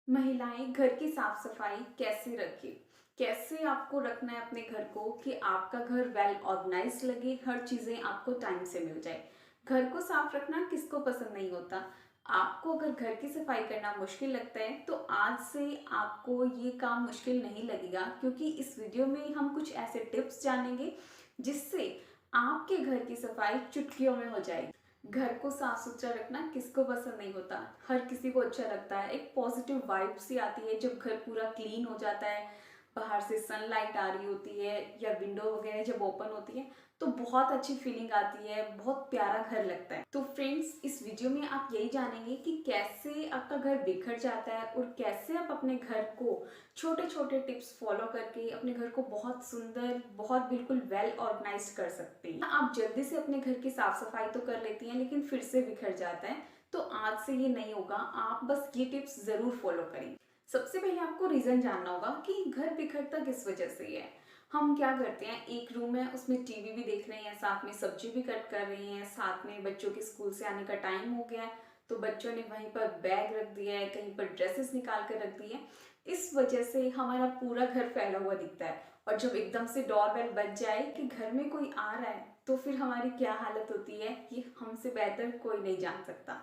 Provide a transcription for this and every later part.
महिलाएं घर की साफ सफाई कैसे रखें। कैसे आपको रखना है अपने घर को कि आपका घर वेल ऑर्गेनाइज लगे, हर चीजें आपको टाइम से मिल जाए। घर को साफ रखना किसको पसंद नहीं होता। आपको अगर घर की सफाई करना मुश्किल लगता है तो आज से आपको ये काम मुश्किल नहीं लगेगा, क्योंकि इस वीडियो में हम कुछ ऐसे टिप्स जानेंगे जिससे आपके घर की सफाई चुटकियों में हो जाएगी। घर को साफ सुथरा रखना किसको पसंद नहीं होता, हर किसी को अच्छा लगता है। एक पॉजिटिव वाइब सी आती है जब घर पूरा क्लीन हो जाता है, बाहर से सनलाइट आ रही होती है या विंडो वगैरह जब ओपन होती है तो बहुत अच्छी फीलिंग आती है, बहुत प्यारा घर लगता है। तो फ्रेंड्स, इस वीडियो में आप यही जानेंगे कि कैसे आपका घर बिखर जाता है और कैसे आप अपने घर को छोटे छोटे टिप्स फॉलो करके अपने घर को बहुत सुंदर, बहुत बिल्कुल वेल ऑर्गेनाइज कर सकते हैं। आप जल्दी से अपने घर की साफ सफाई तो कर लेती हैं लेकिन फिर से बिखर जाता है, तो आज से ये नहीं होगा। आप बस ये टिप्स जरूर फॉलो करें। सबसे पहले आपको रीजन जानना होगा कि घर बिखरता किस वजह से है। हम क्या करते हैं, एक रूम है उसमें टीवी भी देख रहे हैं, साथ में सब्जी भी कट कर रहे हैं, साथ में बच्चों के स्कूल से आने का टाइम हो गया है तो बच्चों ने वहीं पर बैग रख दिया है, कहीं पर ड्रेसेस निकाल कर रख दी है। इस वजह से हमारा पूरा घर फैला हुआ दिखता है। और जब एकदम से डोरबेल बज जाए कि घर में कोई आ रहा है तो फिर हमारी क्या हालत होती है ये हमसे बेहतर कोई नहीं जान सकता।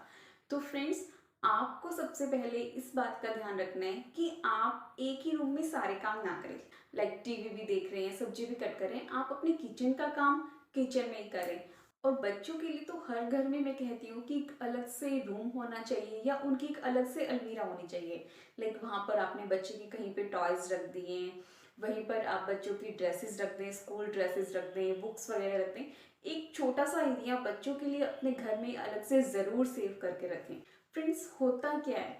तो फ्रेंड्स, आपको सबसे पहले इस बात का ध्यान रखना है कि आप एक ही रूम में सारे काम ना करें। लाइक टीवी भी देख रहे हैं, सब्जी भी कट कर रहे हैं, आप अपने किचन का काम किचन में ही करें। और बच्चों के लिए तो हर घर में मैं कहती हूँ कि एक अलग से रूम होना चाहिए या उनकी एक अलग से अलमीरा होनी चाहिए। लाइक वहां पर आपने बच्चे की कहीं पे टॉयज रख दिए हैं, वहीं पर आप बच्चों की ड्रेसेस रख दें, स्कूल ड्रेसेस रख दें, बुक्स वगैरह रख दें। एक छोटा सा एरिया बच्चों के लिए अपने घर में अलग से जरूर सेव करके रखें। फ्रेंड्स, होता क्या है,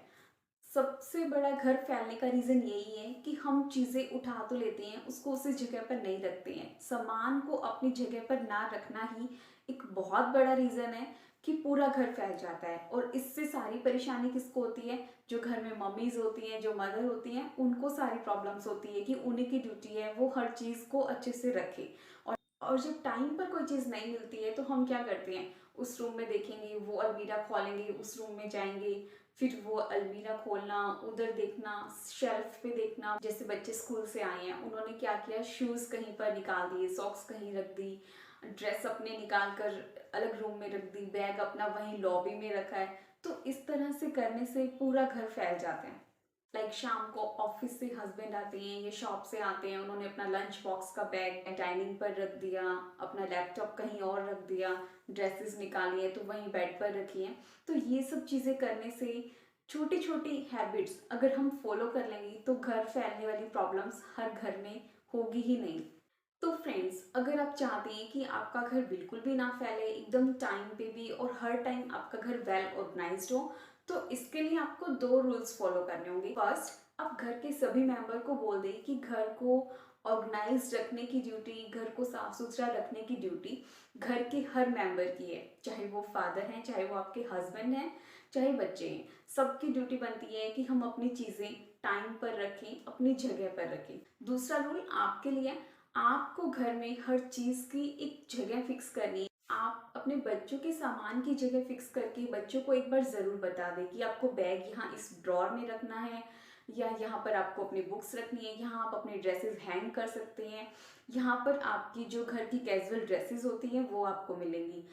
सबसे बड़ा घर फैलने का रीजन यही है कि हम चीजें उठा तो लेते हैं, उसको उसी जगह पर नहीं रखते हैं। सामान को अपनी जगह पर ना रखना ही एक बहुत बड़ा रीजन है कि पूरा घर फैल जाता है। और इससे सारी परेशानी किसको होती है, जो घर में मम्मीज होती हैं, जो मदर होती हैं, उनको सारी प्रॉब्लम्स होती है कि उन्हीं की ड्यूटी है वो हर चीज को अच्छे से रखे। और जब टाइम पर कोई चीज नहीं मिलती है तो हम क्या करते हैं, उस रूम में देखेंगे, वो अलमीरा खोलेंगे, उस रूम में जाएंगे, फिर वो अलमीरा खोलना, उधर देखना, शेल्फ पे देखना। जैसे बच्चे स्कूल से आए हैं, उन्होंने क्या किया, शूज कहीं पर निकाल दिए, सॉक्स कहीं रख दी, ड्रेस अपने निकाल कर अलग रूम में रख दी, बैग अपना वहीं लॉबी में रखा है। तो इस तरह से करने से पूरा घर फैल जाता है। लाइक शाम को ऑफिस से हस्बैंड आते हैं या शॉप से आते हैं, उन्होंने अपना लंच बॉक्स का बैग डाइनिंग पर रख दिया, अपना लैपटॉप कहीं और रख दिया, ड्रेसेस निकाली है तो वहीं बेड पर रखी है। तो ये सब चीज़ें करने से, छोटी छोटी हैबिट्स अगर हम फॉलो कर लेंगे तो घर फैलने वाली प्रॉब्लम्स हर घर में होगी ही नहीं। तो फ्रेंड्स, अगर आप चाहते हैं कि आपका घर बिल्कुल भी ना फैले, एकदम टाइम पे भी और हर टाइम आपका घर वेल ऑर्गेनाइज्ड हो, तो इसके लिए आपको दो रूल्स फॉलो करने होंगे। फर्स्ट, आप घर के सभी मेंबर को बोल दें कि घर को ऑर्गेनाइज रखने की ड्यूटी, घर को साफ सुथरा रखने की ड्यूटी घर के हर मेंबर की है। चाहे वो फादर हैं, चाहे वो आपके हस्बैंड हैं, चाहे बच्चे हैं, सबकी ड्यूटी बनती है कि हम अपनी चीजें टाइम पर रखें, अपनी जगह पर रखें। दूसरा रूल आपके लिए, आपको घर में हर चीज की एक जगह फिक्स करनी है। आप अपने बच्चों के सामान की जगह फिक्स करके बच्चों को एक बार जरूर बता दें कि आपको बैग यहाँ इस ड्रॉर में रखना है, या यहाँ पर आपको अपनी बुक्स रखनी है, यहाँ आप अपने ड्रेसेस हैंग कर सकते हैं, यहाँ पर आपकी जो घर की कैजुअल ड्रेसेस होती हैं वो आपको मिलेंगी,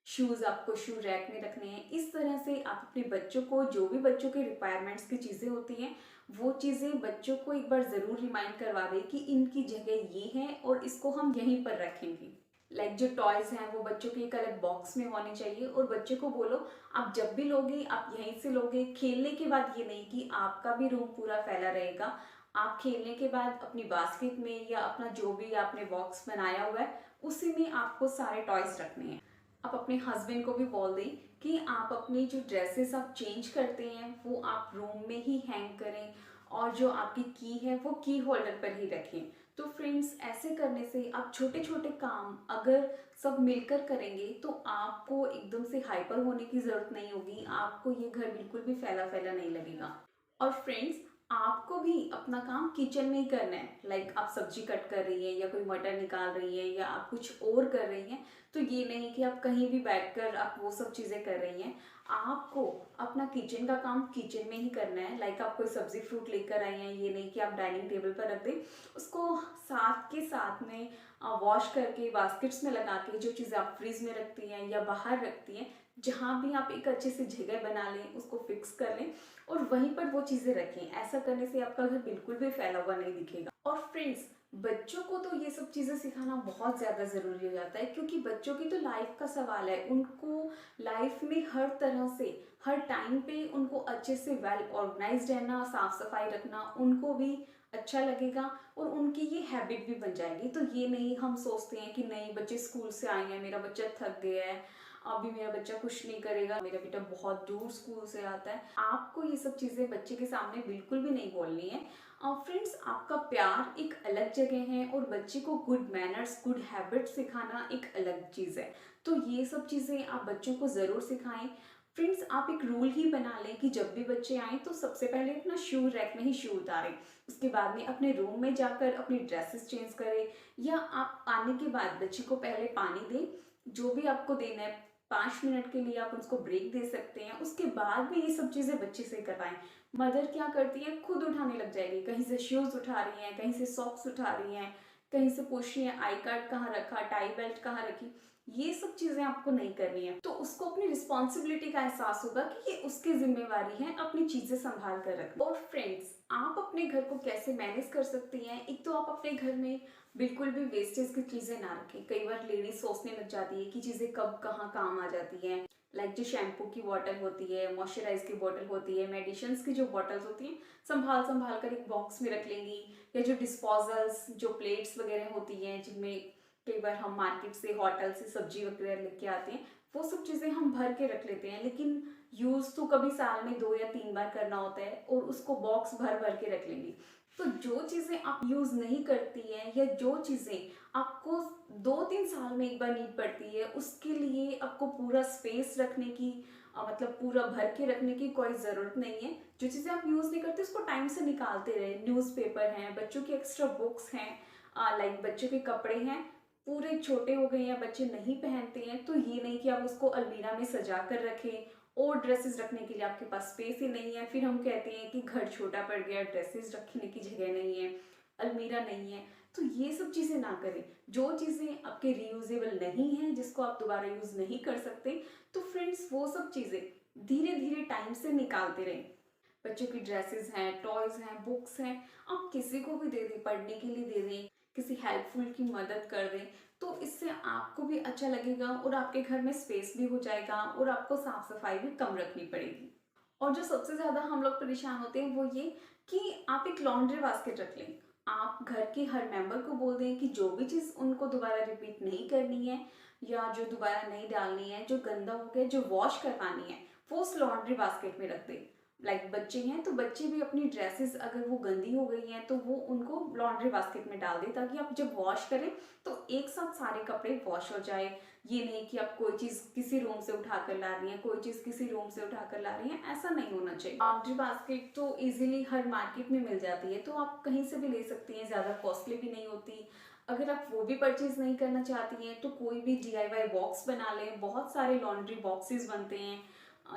शूज आपको शू रैक में रखने हैं। इस तरह से आप अपने बच्चों को, जो भी बच्चों के रिक्वायरमेंट्स की चीजें होती हैं, वो चीजें बच्चों को एक बार जरूर रिमाइंड करवा दें कि इनकी जगह ये है और इसको हम यहीं पर रखेंगे। लाइक जो टॉयज हैं वो बच्चों के एक अलग बॉक्स में होने चाहिए, और बच्चों को बोलो आप जब भी लोगे आप यहीं से लोगे। खेलने के बाद ये नहीं कि आपका भी रूम पूरा फैला रहेगा। आप खेलने के बाद अपनी बास्केट में या अपना जो भी आपने बॉक्स बनाया हुआ है उसी में आपको सारे टॉयज रखने हैं। आप अपने हस्बैंड को भी बोल दें कि आप अपनी जो ड्रेसेस आप चेंज करते हैं वो आप रूम में ही हैंग करें, और जो आपकी की है वो की होल्डर पर ही रखें। तो फ्रेंड्स, ऐसे करने से आप छोटे छोटे काम अगर सब मिलकर करेंगे तो आपको एकदम से हाइपर होने की जरूरत नहीं होगी, आपको ये घर बिल्कुल भी फैला फैला नहीं लगेगा। और फ्रेंड्स, आपको भी अपना काम किचन में ही करना है। लाइक आप सब्जी कट कर रही हैं या कोई मटर निकाल रही हैं या आप कुछ और कर रही हैं, तो ये नहीं कि आप कहीं भी बैठकर आप वो सब चीज़ें कर रही हैं। आपको अपना किचन का काम किचन में ही करना है। लाइक आप कोई सब्जी फ्रूट लेकर आई हैं, ये नहीं कि आप डाइनिंग टेबल पर रख दें, उसको साथ के साथ में वॉश करके बास्केट्स में लगा के, जो चीज़ें आप फ्रीज में रखती हैं या बाहर रखती हैं, जहाँ भी आप एक अच्छे से जगह बना लें, उसको फिक्स कर लें और वहीं पर वो चीज़ें रखें। ऐसा करने से आपका घर बिल्कुल भी फैला हुआ नहीं दिखेगा। और फ्रेंड्स, बच्चों को तो ये सब चीज़ें सिखाना बहुत ज़्यादा ज़रूरी हो जाता है, क्योंकि बच्चों की तो लाइफ का सवाल है। उनको लाइफ में हर तरह से, हर टाइम पे उनको अच्छे से वेल ऑर्गेनाइज्ड रहना, साफ सफाई रखना उनको भी अच्छा लगेगा और उनकी ये हैबिट भी बन जाएगी। तो ये नहीं हम सोचते हैं कि नहीं, बच्चे स्कूल से आए हैं, मेरा बच्चा थक गया है, अभी मेरा बच्चा कुछ नहीं करेगा, मेरा बेटा बहुत दूर स्कूल से आता है। आपको ये सब चीज़ें बच्चे के सामने बिल्कुल भी नहीं बोलनी है। फ्रेंड्स, आपका प्यार एक अलग जगह है और बच्चे को गुड मैनर्स, गुड हैबिट सिखाना एक अलग चीज़ है। तो ये सब चीज़ें आप बच्चों को ज़रूर सिखाएं। फ्रेंड्स, आप एक रूल ही बना लें कि जब भी बच्चे आएँ तो सबसे पहले अपना शू रैक में ही शू उतारें, उसके बाद में अपने रूम में जाकर अपनी ड्रेसेस चेंज करें, या आप आने के बाद बच्चे को पहले पानी दें, जो भी आपको देना है 5 मिनट के लिए आप उसको ब्रेक दे सकते हैं। उसके बाद भी ये सब चीज़ें बच्चे से करवाएं। मदर क्या करती है, खुद उठाने लग जाएगी, कहीं से शूज़ उठा रही हैं, कहीं से सॉक्स उठा रही हैं, कहीं से पूछ रही हैं आई कार्ड कहाँ रखा, टाई बेल्ट कहाँ रखी। ये सब चीज़ें आपको नहीं करनी है। तो उसको अपनी रिस्पॉन्सिबिलिटी का एहसास होगा कि ये उसकी जिम्मेवारी है अपनी चीज़ें संभाल कर रखना। और फ्रेंड्स, आप अपने घर को कैसे मैनेज कर सकती हैं, एक तो आप अपने घर में बिल्कुल भी वेस्टेज की चीज़ें ना रखें। कई बार लेडीज सोचने लग जाती है कि चीज़ें कब कहाँ काम आ जाती हैं। लाइक जो शैम्पू की बॉटल होती है, मॉइस्चराइज की बॉटल होती है, मेडिसिन्स की जो बॉटल्स होती हैं, संभाल संभाल कर एक बॉक्स में रख लेंगी। या जो डिस्पोजल्स, जो प्लेट्स वगैरह होती हैं, जिनमें कई बार हम मार्केट से, होटल से सब्जी वगैरह लेके आते हैं, वो सब चीज़ें हम भर के रख लेते हैं। लेकिन यूज़ तो कभी साल में 2 या 3 बार करना होता है और उसको बॉक्स भर भर के रख लेंगी। तो जो चीज़ें आप यूज़ नहीं करती हैं या जो चीज़ें आपको 2-3 साल में एक बार नीड पड़ती है, उसके लिए आपको पूरा स्पेस रखने की, मतलब पूरा भर के रखने की कोई ज़रूरत नहीं है। जो चीज़ें आप यूज़ नहीं करते उसको टाइम से निकालते रहे। न्यूज़पेपर हैं, बच्चों की एक्स्ट्रा बुक्स हैं, लाइक बच्चों के कपड़े हैं, पूरे छोटे हो गए हैं, बच्चे नहीं पहनते हैं, तो ये नहीं कि आप उसको अलमीरा में सजा कर रखें और ड्रेसेस रखने के लिए आपके पास स्पेस ही नहीं है। फिर हम कहते हैं कि घर छोटा पड़ गया, ड्रेसेस रखने की जगह नहीं है, अलमीरा नहीं है। तो ये सब चीज़ें ना करें। जो चीज़ें आपके रीयूजेबल नहीं हैं, जिसको आप दोबारा यूज़ नहीं कर सकते, तो फ्रेंड्स वो सब चीज़ें धीरे धीरे टाइम से निकालते रहें। बच्चों की ड्रेसेस हैं, टॉयज हैं, बुक्स हैं, आप किसी को भी दे दें, पढ़ने के लिए दे दें, किसी हेल्पफुल की मदद कर दें, तो इससे आपको भी अच्छा लगेगा और आपके घर में स्पेस भी हो जाएगा और आपको साफ सफाई भी कम रखनी पड़ेगी। और जो सबसे ज़्यादा हम लोग परेशान होते हैं वो ये कि आप एक लॉन्ड्री बास्केट रख लें। आप घर के हर मेंबर को बोल दें कि जो भी चीज़ उनको दोबारा रिपीट नहीं करनी है या जो दोबारा नहीं डालनी है, जो गंदा हो गया, जो वॉश करवानी है, वो उस लॉन्ड्री बास्केट में रख दें। लाइक बच्चे हैं तो बच्चे भी अपनी ड्रेसेस अगर वो गंदी हो गई हैं तो वो उनको लॉन्ड्री बास्केट में डाल दें, ताकि आप जब वॉश करें तो एक साथ सारे कपड़े वॉश हो जाए। ये नहीं कि आप कोई चीज़ किसी रूम से उठा कर ला रही हैं, कोई चीज़ किसी रूम से उठा कर ला रही हैं, ऐसा नहीं होना चाहिए। लॉन्ड्री बास्केट तो इजीली हर मार्केट में मिल जाती है, तो आप कहीं से भी ले सकती हैं, ज़्यादा कॉस्टली भी नहीं होती। अगर आप वो भी परचेज नहीं करना चाहती हैं तो कोई भी DIY बॉक्स बना लें। बहुत सारे लॉन्ड्री बॉक्सेस बनते हैं,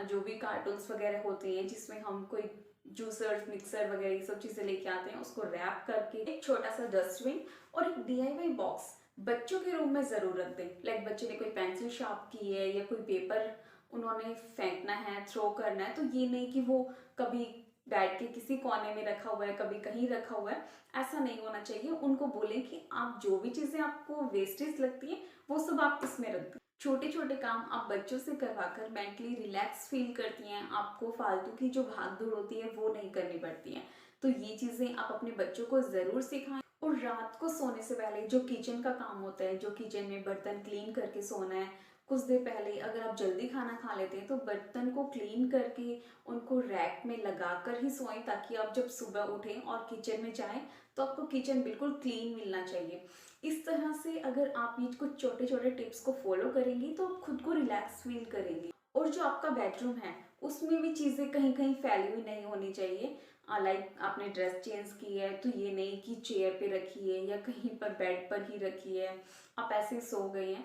जो भी कार्टून्स वगैरह होते हैं, जिसमें हम कोई जूसर, मिक्सर वगैरह ये सब चीज़ें लेके आते हैं, उसको रैप करके एक छोटा सा डस्टबिन और एक DIY बॉक्स बच्चों के रूम में ज़रूर रख दें। लाइक बच्चे ने कोई पेंसिल शार्प की है या कोई पेपर उन्होंने फेंकना है, थ्रो करना है, तो ये नहीं कि वो कभी बेड के किसी कोने में रखा हुआ है, कभी कहीं रखा हुआ है, ऐसा नहीं होना चाहिए। उनको बोलें कि आप जो भी चीज़ें आपको वेस्टेज लगती है वो सब आप इसमें रख दें। छोटे छोटे काम आप बच्चों से करवाकर मेंटली रिलैक्स फील करती हैं, आपको फालतू की जो भाग दौड़ होती है वो नहीं करनी पड़ती है। तो ये चीज़ें आप अपने बच्चों को ज़रूर सिखाएं। और रात को सोने से पहले जो किचन का काम होता है, जो किचन में बर्तन क्लीन करके सोना है, कुछ देर पहले अगर आप जल्दी खाना खा लेते हैं तो बर्तन को क्लीन करके उनको रैक में लगा कर ही सोएं, ताकि आप जब सुबह उठें और किचन में जाएं तो आपको किचन बिल्कुल क्लीन मिलना चाहिए। इस तरह से अगर आप ये कुछ छोटे छोटे टिप्स को फॉलो करेंगी तो आप खुद को रिलैक्स फील करेंगी। और जो आपका बेडरूम है उसमें भी चीज़ें कहीं कहीं फैली हुई नहीं होनी चाहिए। लाइक आपने ड्रेस चेंज की है तो ये नहीं कि चेयर पे रखी है या कहीं पर बेड पर ही रखी है, आप ऐसे सो गए हैं।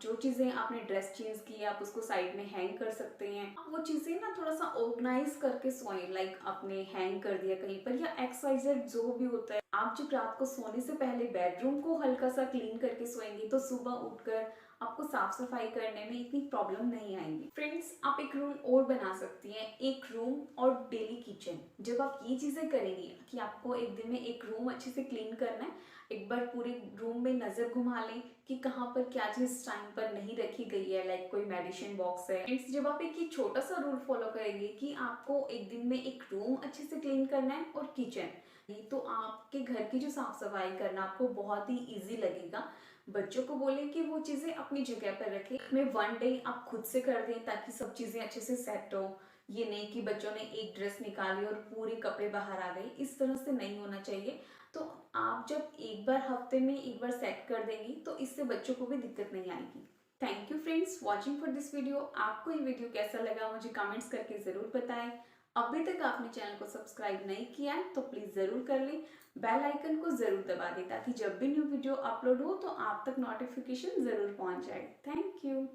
जो चीज़ें आपने ड्रेस चेंज की है आप उसको साइड में हैंग कर सकते हैं। आप वो चीज़ें ना थोड़ा सा ऑर्गेनाइज करके सोएं, लाइक आपने हैंग कर दिया कहीं पर या XYZ जो भी होता है। आप जब रात को सोने से पहले बेडरूम को हल्का सा क्लीन करके सोएंगे तो सुबह उठकर आपको साफ सफाई करने में इतनी प्रॉब्लम नहीं आएंगी। फ्रेंड्स, आप एक रूम और बना सकती हैं, एक रूम और डेली किचन। जब आप ये चीजें करेंगी कि आपको एक दिन में एक रूम अच्छे से क्लीन करना है, एक बार पूरे रूम में नजर घुमा लें कि कहाँ पर क्या चीज टाइम पर नहीं रखी गई है, लाइक कोई मेडिसिन बॉक्स है। फ्रेंड्स, जब आप एक ये छोटा सा रूल फॉलो करेंगे कि आपको एक दिन में एक रूम अच्छे से क्लीन करना है और किचन, तो आपके घर की जो साफ सफाई करना आपको बहुत ही इजी लगेगा। बच्चों को बोले कि वो चीजें अपनी जगह पर रखें, में वन डे आप खुद से कर दें ताकि सब चीजें अच्छे से सेट हो। ये नहीं कि बच्चों ने एक ड्रेस निकाली और पूरे कपड़े बाहर आ गए, इस तरह से नहीं होना चाहिए। तो आप जब एक बार हफ्ते में एक बार सेट कर देंगी तो इससे बच्चों को भी दिक्कत नहीं आएगी। Thank you friends watching for this video. आपको ये वीडियो कैसा लगा मुझे कमेंट्स करके जरूर बताएं। अभी तक आपने चैनल को सब्सक्राइब नहीं किया है तो प्लीज जरूर कर लें, बेल आइकन को जरूर दबा दें ताकि जब भी न्यू वीडियो अपलोड हो तो आप तक नोटिफिकेशन जरूर पहुंच जाए। Thank you.